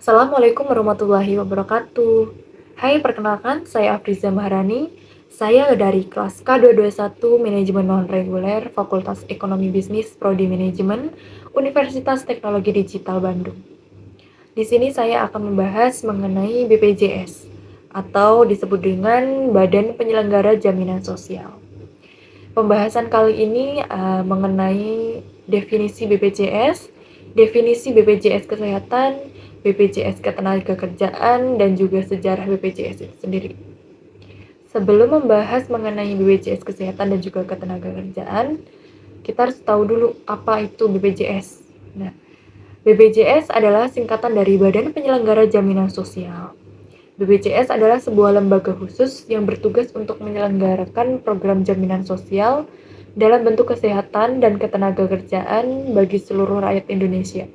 Assalamualaikum warahmatullahi wabarakatuh. Hai, perkenalkan, saya Afriza Maharani. Saya dari kelas K221 Manajemen Non-Reguler Fakultas Ekonomi Bisnis Prodi Manajemen Universitas Teknologi Digital Bandung. Di sini saya akan membahas mengenai BPJS atau disebut dengan Badan Penyelenggara Jaminan Sosial. Pembahasan kali ini mengenai definisi BPJS, definisi BPJS Kesehatan, BPJS Ketenagakerjaan, dan juga sejarah BPJS itu sendiri. Sebelum membahas mengenai BPJS Kesehatan dan juga Ketenagakerjaan, kita harus tahu dulu apa itu BPJS. Nah, BPJS adalah singkatan dari Badan Penyelenggara Jaminan Sosial. BPJS adalah sebuah lembaga khusus yang bertugas untuk menyelenggarakan program jaminan sosial dalam bentuk kesehatan dan ketenagakerjaan bagi seluruh rakyat Indonesia.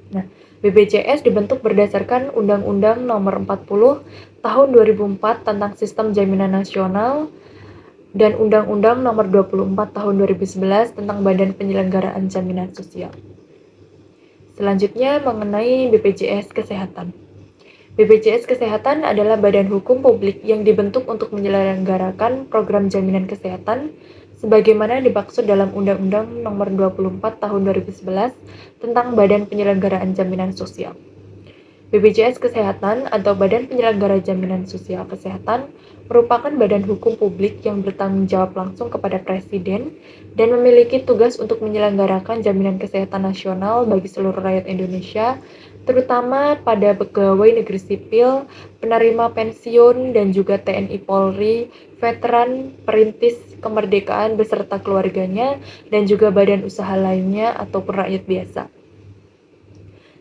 Nah, BPJS dibentuk berdasarkan Undang-Undang Nomor 40 Tahun 2004 tentang Sistem Jaminan Nasional dan Undang-Undang Nomor 24 Tahun 2011 tentang Badan Penyelenggaraan Jaminan Sosial. Selanjutnya mengenai BPJS Kesehatan. BPJS Kesehatan adalah badan hukum publik yang dibentuk untuk menyelenggarakan program jaminan kesehatan sebagaimana dimaksud dalam Undang-Undang Nomor 24 Tahun 2011 tentang Badan Penyelenggaraan Jaminan Sosial. BPJS Kesehatan atau Badan Penyelenggara Jaminan Sosial Kesehatan merupakan badan hukum publik yang bertanggung jawab langsung kepada Presiden dan memiliki tugas untuk menyelenggarakan jaminan kesehatan nasional bagi seluruh rakyat Indonesia, terutama pada pegawai negeri sipil, penerima pensiun, dan juga TNI Polri, veteran, perintis kemerdekaan beserta keluarganya, dan juga badan usaha lainnya ataupun rakyat biasa.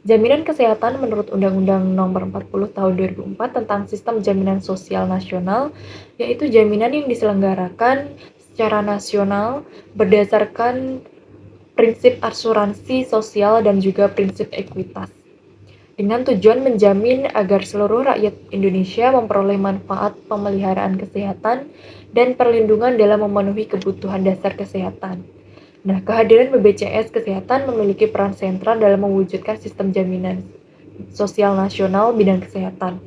Jaminan kesehatan menurut Undang-Undang Nomor 40 Tahun 2004 tentang Sistem Jaminan Sosial Nasional, yaitu jaminan yang diselenggarakan secara nasional berdasarkan prinsip asuransi sosial dan juga prinsip ekuitas, dengan tujuan menjamin agar seluruh rakyat Indonesia memperoleh manfaat pemeliharaan kesehatan dan perlindungan dalam memenuhi kebutuhan dasar kesehatan. Nah, kehadiran BPJS Kesehatan memiliki peran sentral dalam mewujudkan sistem jaminan sosial nasional bidang kesehatan.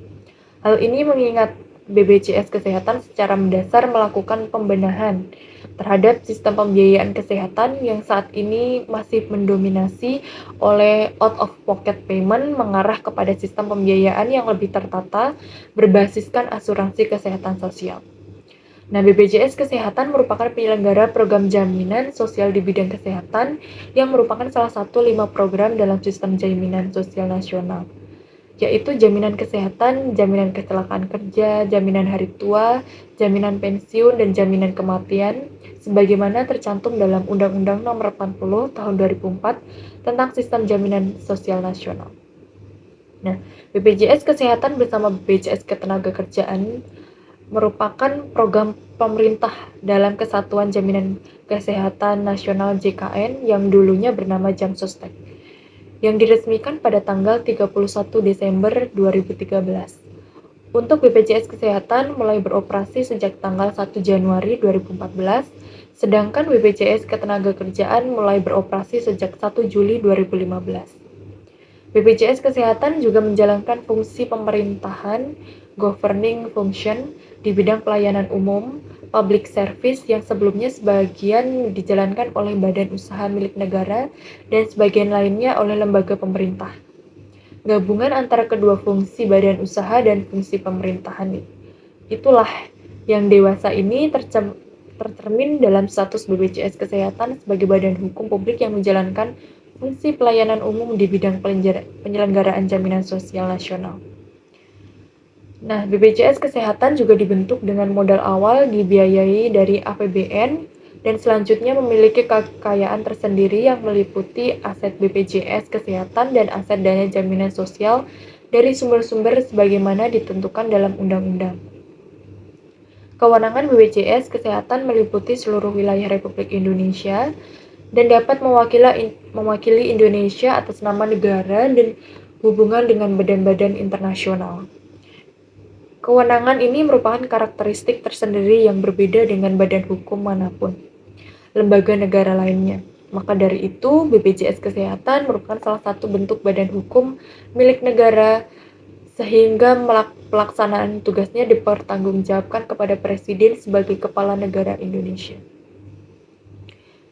Hal ini mengingat BPJS Kesehatan secara mendasar melakukan pembenahan terhadap sistem pembiayaan kesehatan yang saat ini masih mendominasi oleh out-of-pocket payment mengarah kepada sistem pembiayaan yang lebih tertata berbasiskan asuransi kesehatan sosial. Nah, BPJS Kesehatan merupakan penyelenggara program jaminan sosial di bidang kesehatan yang merupakan salah satu 5 program dalam sistem jaminan sosial nasional, yaitu jaminan kesehatan, jaminan kecelakaan kerja, jaminan hari tua, jaminan pensiun, dan jaminan kematian, sebagaimana tercantum dalam Undang-Undang Nomor 40 Tahun 2004 tentang Sistem Jaminan Sosial Nasional. Nah, BPJS Kesehatan bersama BPJS Ketenagakerjaan merupakan program pemerintah dalam Kesatuan Jaminan Kesehatan Nasional JKN yang dulunya bernama Jamsostek, yang diresmikan pada tanggal 31 Desember 2013. Untuk BPJS Kesehatan mulai beroperasi sejak tanggal 1 Januari 2014, sedangkan BPJS Ketenagakerjaan mulai beroperasi sejak 1 Juli 2015. BPJS Kesehatan juga menjalankan fungsi pemerintahan, governing function, di bidang pelayanan umum, public service yang sebelumnya sebagian dijalankan oleh badan usaha milik negara dan sebagian lainnya oleh lembaga pemerintah. Gabungan antara kedua fungsi badan usaha dan fungsi pemerintahan itulah yang dewasa ini tercermin dalam status BPJS Kesehatan sebagai badan hukum publik yang menjalankan fungsi pelayanan umum di bidang penyelenggaraan jaminan sosial nasional. Nah, BPJS Kesehatan juga dibentuk dengan modal awal dibiayai dari APBN dan selanjutnya memiliki kekayaan tersendiri yang meliputi aset BPJS Kesehatan dan aset dana jaminan sosial dari sumber-sumber sebagaimana ditentukan dalam undang-undang. Kewenangan BPJS Kesehatan meliputi seluruh wilayah Republik Indonesia dan dapat mewakili Indonesia atas nama negara dan hubungan dengan badan-badan internasional. Kewenangan ini merupakan karakteristik tersendiri yang berbeda dengan badan hukum manapun, lembaga negara lainnya. Maka dari itu, BPJS Kesehatan merupakan salah satu bentuk badan hukum milik negara sehingga pelaksanaan tugasnya dipertanggungjawabkan kepada Presiden sebagai Kepala Negara Indonesia.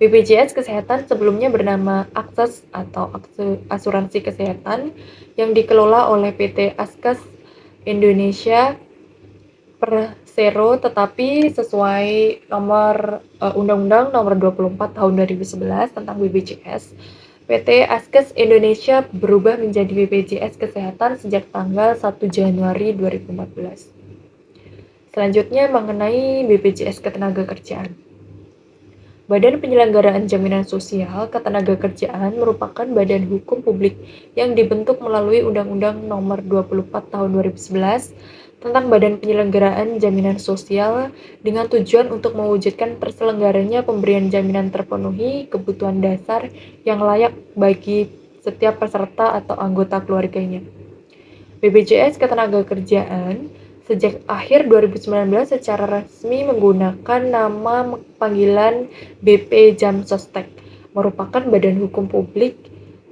BPJS Kesehatan sebelumnya bernama Akses atau Asuransi Kesehatan yang dikelola oleh PT Askes Indonesia Persero, tetapi sesuai Undang-Undang Nomor 24 Tahun 2011 tentang BPJS, PT Askes Indonesia berubah menjadi BPJS Kesehatan sejak tanggal 1 Januari 2014. Selanjutnya mengenai BPJS Ketenagakerjaan. Badan Penyelenggaraan Jaminan Sosial Ketenagakerjaan merupakan badan hukum publik yang dibentuk melalui Undang-Undang Nomor 24 Tahun 2011 tentang Badan Penyelenggaraan Jaminan Sosial dengan tujuan untuk mewujudkan terselenggaranya pemberian jaminan terpenuhi kebutuhan dasar yang layak bagi setiap peserta atau anggota keluarganya. BPJS Ketenagakerjaan sejak akhir 2019 secara resmi menggunakan nama panggilan BP Jam Sostek, merupakan badan hukum publik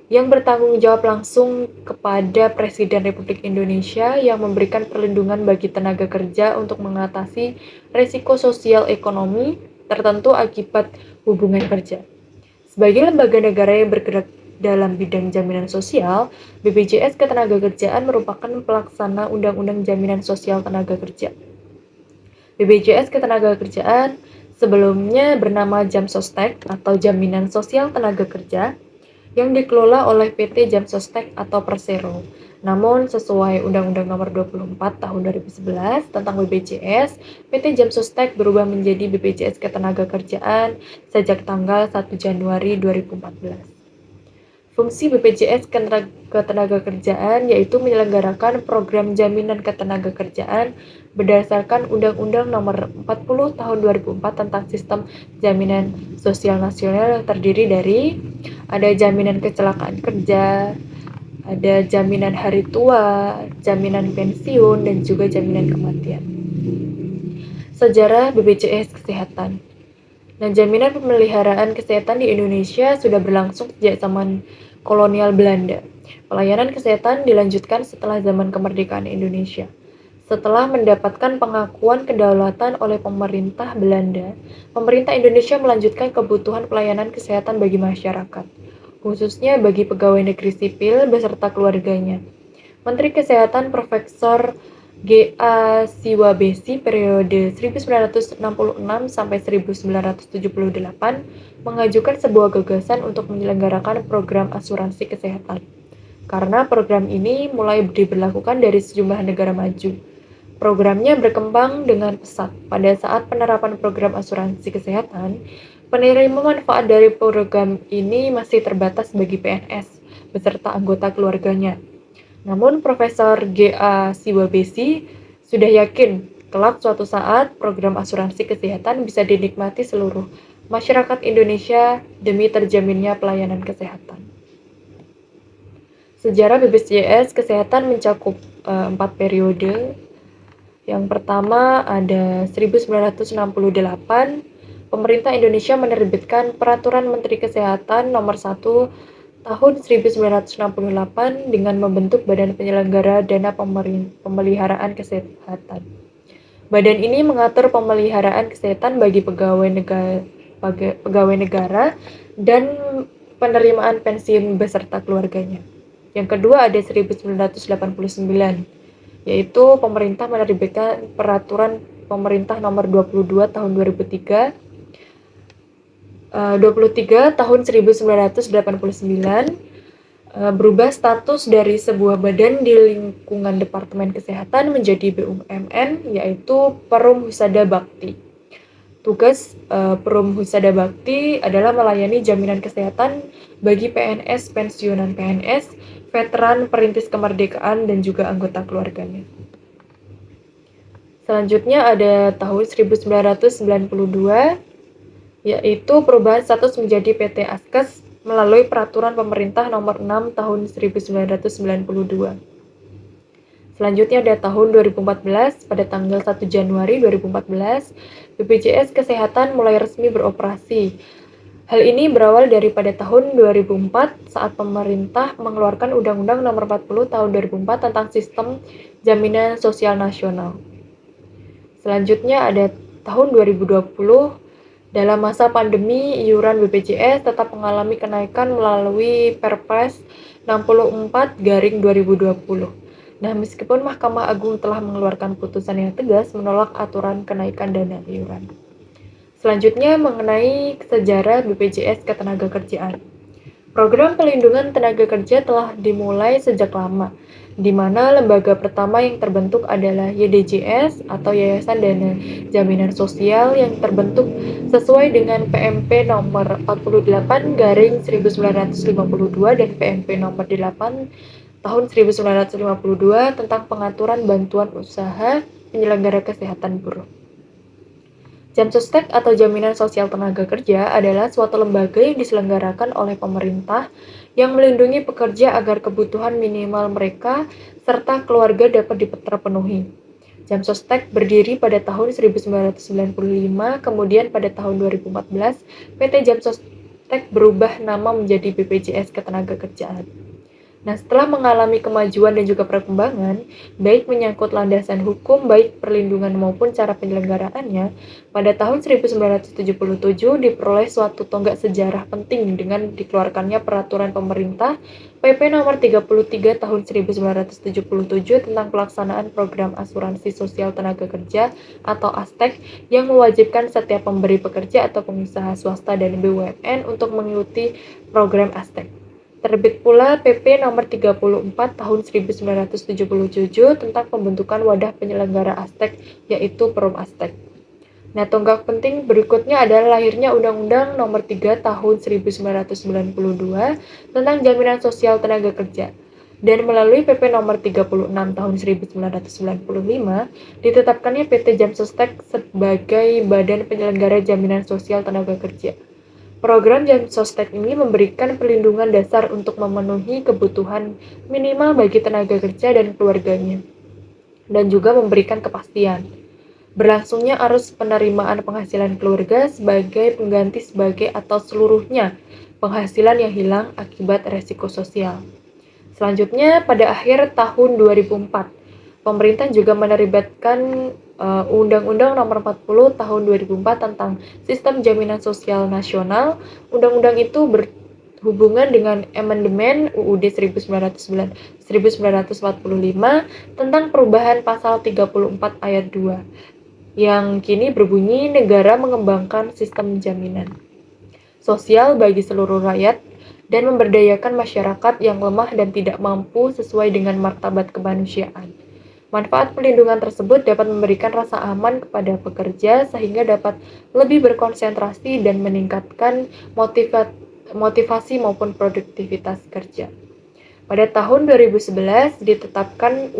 yang bertanggung jawab langsung kepada Presiden Republik Indonesia yang memberikan perlindungan bagi tenaga kerja untuk mengatasi risiko sosial ekonomi tertentu akibat hubungan kerja. Sebagai lembaga negara yang bergerak dalam bidang jaminan sosial, BPJS Ketenagakerjaan merupakan pelaksana Undang-Undang Jaminan Sosial Tenaga Kerja. BPJS Ketenagakerjaan sebelumnya bernama Jamsostek atau Jaminan Sosial Tenaga Kerja yang dikelola oleh PT Jamsostek atau Persero. Namun sesuai Undang-Undang Nomor 24 Tahun 2011 tentang BPJS, PT Jamsostek berubah menjadi BPJS Ketenagakerjaan sejak tanggal 1 Januari 2014. Fungsi BPJS Ketenagakerjaan yaitu menyelenggarakan program jaminan ketenagakerjaan berdasarkan Undang-Undang Nomor 40 Tahun 2004 tentang Sistem Jaminan Sosial Nasional yang terdiri dari ada jaminan kecelakaan kerja, ada jaminan hari tua, jaminan pensiun, dan juga jaminan kematian. Sejarah BPJS Kesehatan. Nah, jaminan pemeliharaan kesehatan di Indonesia sudah berlangsung sejak zaman kolonial Belanda. Pelayanan kesehatan dilanjutkan setelah zaman kemerdekaan Indonesia. Setelah mendapatkan pengakuan kedaulatan oleh pemerintah Belanda, pemerintah Indonesia melanjutkan kebutuhan pelayanan kesehatan bagi masyarakat, khususnya bagi pegawai negeri sipil beserta keluarganya. Menteri Kesehatan Profesor G.A. Siwabesi periode 1966 sampai 1978 mengajukan sebuah gagasan untuk menyelenggarakan program asuransi kesehatan. Karena program ini mulai diberlakukan dari sejumlah negara maju. Programnya berkembang dengan pesat. Pada saat penerapan program asuransi kesehatan, penerima manfaat dari program ini masih terbatas bagi PNS beserta anggota keluarganya. Namun Profesor G.A. Siwabesi sudah yakin kelak suatu saat program asuransi kesehatan bisa dinikmati seluruh masyarakat Indonesia demi terjaminnya pelayanan kesehatan. Sejarah BPJS Kesehatan mencakup 4 periode. Yang pertama ada 1968, pemerintah Indonesia menerbitkan Peraturan Menteri Kesehatan Nomor 1 Tahun 1968 dengan membentuk Badan Penyelenggara Dana Pemeliharaan Kesehatan. Badan ini mengatur pemeliharaan kesehatan bagi pegawai negara dan penerimaan pensiun beserta keluarganya. Yang kedua ada 1989, yaitu pemerintah menerbitkan Peraturan Pemerintah Nomor 22 Tahun 2003 23 tahun 1989 berubah status dari sebuah badan di lingkungan Departemen Kesehatan menjadi BUMN, yaitu Perum Husada Bakti. Tugas Perum Husada Bakti adalah melayani jaminan kesehatan bagi PNS, pensiunan PNS, veteran perintis kemerdekaan, dan juga anggota keluarganya. Selanjutnya ada tahun 1992, yaitu perubahan status menjadi PT Askes melalui Peraturan Pemerintah Nomor 6 Tahun 1992. Selanjutnya ada tahun 2014, pada tanggal 1 Januari 2014, BPJS Kesehatan mulai resmi beroperasi. Hal ini berawal pada tahun 2004 saat pemerintah mengeluarkan Undang-Undang Nomor 40 Tahun 2004 tentang Sistem Jaminan Sosial Nasional. Selanjutnya ada tahun 2020, dalam masa pandemi, iuran BPJS tetap mengalami kenaikan melalui Perpres 64/2020. Nah, meskipun Mahkamah Agung telah mengeluarkan putusan yang tegas menolak aturan kenaikan dana iuran. Selanjutnya mengenai sejarah BPJS Ketenagakerjaan. Program pelindungan tenaga kerja telah dimulai sejak lama, di mana lembaga pertama yang terbentuk adalah YDJS atau Yayasan Dana Jaminan Sosial yang terbentuk sesuai dengan PMP nomor 48/1952 dan PMP nomor 8 tahun 1952 tentang pengaturan bantuan usaha penyelenggara kesehatan buruh. Jamsostek atau Jaminan Sosial Tenaga Kerja adalah suatu lembaga yang diselenggarakan oleh pemerintah yang melindungi pekerja agar kebutuhan minimal mereka serta keluarga dapat terpenuhi. Jamsostek berdiri pada tahun 1995, kemudian pada tahun 2014 PT Jamsostek berubah nama menjadi BPJS Ketenagakerjaan. Nah, setelah mengalami kemajuan dan juga perkembangan, baik menyangkut landasan hukum, baik perlindungan maupun cara penyelenggaraannya, pada tahun 1977 diperoleh suatu tonggak sejarah penting dengan dikeluarkannya Peraturan Pemerintah PP Nomor 33 Tahun 1977 tentang pelaksanaan program asuransi sosial tenaga kerja atau ASTEK yang mewajibkan setiap pemberi pekerja atau pengusaha swasta dan BUMN untuk mengikuti program ASTEK. Terbit pula PP Nomor 34 Tahun 1977 tentang pembentukan wadah penyelenggara ASTEK, yaitu Perum ASTEK. Nah, tonggak penting berikutnya adalah lahirnya Undang-Undang Nomor 3 Tahun 1992 tentang Jaminan Sosial Tenaga Kerja. Dan melalui PP Nomor 36 Tahun 1995 ditetapkannya PT Jamsostek sebagai Badan Penyelenggara Jaminan Sosial Tenaga Kerja. Program Jamsostek ini memberikan perlindungan dasar untuk memenuhi kebutuhan minimal bagi tenaga kerja dan keluarganya, dan juga memberikan kepastian. Berlangsungnya arus penerimaan penghasilan keluarga sebagai pengganti sebagai atau seluruhnya penghasilan yang hilang akibat resiko sosial. Selanjutnya, pada akhir tahun 2004, pemerintah juga menerbitkan Undang-Undang Nomor 40 Tahun 2004 tentang Sistem Jaminan Sosial Nasional. Undang-undang itu berhubungan dengan amandemen UUD 1945 tentang perubahan pasal 34 ayat 2 yang kini berbunyi negara mengembangkan sistem jaminan sosial bagi seluruh rakyat dan memberdayakan masyarakat yang lemah dan tidak mampu sesuai dengan martabat kemanusiaan. Manfaat pelindungan tersebut dapat memberikan rasa aman kepada pekerja sehingga dapat lebih berkonsentrasi dan meningkatkan motivasi maupun produktivitas kerja. Pada tahun 2011 ditetapkan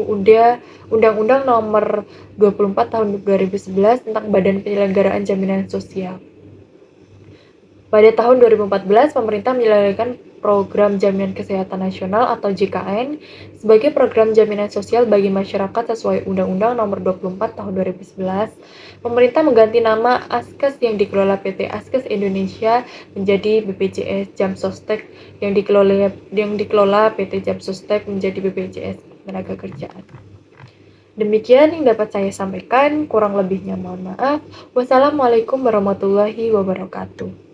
Undang-Undang Nomor 24 Tahun 2011 tentang Badan Penyelenggaraan Jaminan Sosial. Pada tahun 2014, pemerintah menyelenggarakan Program Jaminan Kesehatan Nasional atau JKN sebagai program jaminan sosial bagi masyarakat sesuai Undang-Undang Nomor 24 Tahun 2011. Pemerintah mengganti nama Askes yang dikelola PT Askes Indonesia menjadi BPJS Jamsostek yang dikelola PT Jamsostek menjadi BPJS Ketenagakerjaan. Demikian yang dapat saya sampaikan, kurang lebihnya mohon maaf. Wassalamualaikum warahmatullahi wabarakatuh.